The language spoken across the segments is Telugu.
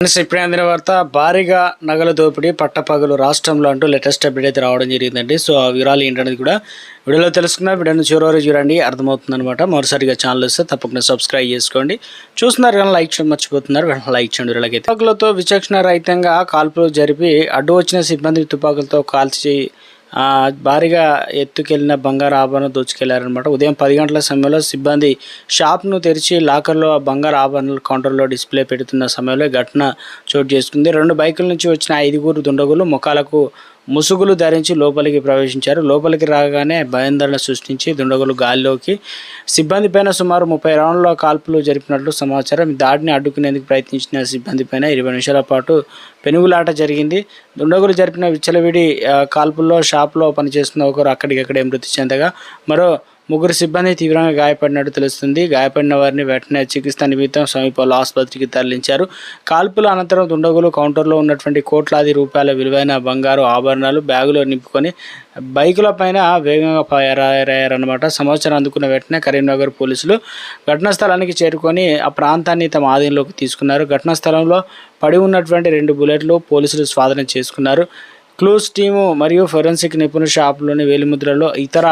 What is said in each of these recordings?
ఇప్పుడే అందిన వార్త భారీగా నగల దోపిడీ పట్టపగలు రాష్ట్రంలో అంటూ లేటెస్ట్ అప్డేట్ అయితే రావడం జరిగిందండి. సో ఆ వివరాలు ఏంటనేది కూడా వీడియోలో తెలుసుకున్న వీడియోని చివరి వరకు చూడండి, అర్థమవుతుంది అనమాట. మరోసారిగా ఛానల్ వస్తే తప్పకుండా సబ్స్క్రైబ్ చేసుకోండి. చూస్తున్నారు కానీ లైక్ చేయడం మర్చిపోతున్నారు, వెంటనే లైక్ చేయండి. వీళ్ళకైతే తుపాకులతో విచక్షణ రహితంగా కాల్పులు జరిపి అడ్డు వచ్చిన సిబ్బంది తుపాకులతో కాల్చి భారీగా ఎత్తుకెళ్లిన బంగారు ఆభరణం దోచుకెళ్లారనమాట. ఉదయం 10 గంటల సమయంలో సిబ్బంది షాప్ను తెరిచి లాకర్లో బంగారు ఆభరణాల కౌంటర్లో డిస్ప్లే పెడుతున్న సమయంలో ఘటన చోటు చేసుకుంది. 2 బైకుల నుంచి వచ్చిన 5 దుండగులు ముఖాలకు ముసుగులు ధరించి లోపలికి ప్రవేశించారు. లోపలికి రాగానే భయాందోళన సృష్టించి దుండగులు గాలిలోకి సిబ్బంది పైన సుమారు 30 రౌండ్ల కాల్పులు జరిపినట్లు సమాచారం. దాడిని అడ్డుకునేందుకు ప్రయత్నించిన సిబ్బంది పైన 20 నిమిషాల పాటు పెనుగులాట జరిగింది. దుండగులు జరిపిన విచ్చలవిడి కాల్పుల్లో షాప్లో పనిచేస్తున్న ఒకరు అక్కడికక్కడే మృతి చెందగా మరో 3 సిబ్బంది తీవ్రంగా గాయపడినట్టు తెలుస్తుంది. గాయపడిన వారిని వెంటనే చికిత్స నిమిత్తం సమీపంలో ఆసుపత్రికి తరలించారు. కాల్పుల అనంతరం దుండగులు కౌంటర్లో ఉన్నటువంటి కోట్లాది రూపాయల విలువైన బంగారు ఆభరణాలు బ్యాగులో నింపుకొని బైకుల పైన వేగంగా పారారన్నమాట. సమాచారం అందుకున్న వెంటనే కరీంనగర్ పోలీసులు ఘటనా స్థలానికి చేరుకొని ఆ ప్రాంతాన్ని తమ ఆధీనంలోకి తీసుకున్నారు. ఘటనా స్థలంలో పడి ఉన్నటువంటి 2 బుల్లెట్లు పోలీసులు స్వాధీనం చేసుకున్నారు. క్లూస్ టీము మరియు ఫోరెన్సిక్ నిపుణుల షాపులోని వేలిముద్రలో ఇతర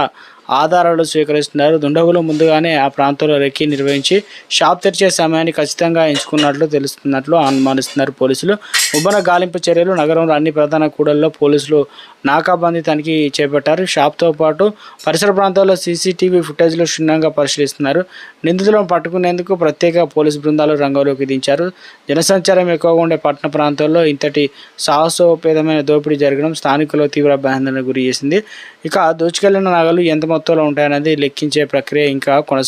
ఆధారాలు స్వీకరిస్తున్నారు. దుండగులు ముందుగానే ఆ ప్రాంతంలో రెక్కి నిర్వహించి షాప్ తెరిచే సమయాన్ని ఖచ్చితంగా ఎంచుకున్నట్లు తెలుస్తున్నట్లు అనుమానిస్తున్నారు పోలీసులు. ఉబ్బన గాలింపు చర్యలు నగరంలో అన్ని ప్రధాన కూడళ్లలో పోలీసులు నాకాబందీ తనిఖీ చేపట్టారు. షాప్తో పాటు పరిసర ప్రాంతాల్లో సీసీటీవీ ఫుటేజ్లు క్షుణ్ణంగా పరిశీలిస్తున్నారు. నిందితులను పట్టుకునేందుకు ప్రత్యేక పోలీసు బృందాలు రంగంలోకి దించారు. జనసంచారం ఎక్కువగా ఉండే పట్టణ ప్రాంతాల్లో ఇంతటి సాహసోపేతమైన దోపిడీ జరగడం స్థానికులు తీవ్ర భయాందోళనకు గురి చేసింది. ఇక దోచుకెళ్లిన నగలు ఎంత మొత్తంలో ఉంటాయనేది లెక్కించే ప్రక్రియ ఇంకా కొనసాగుతుంది.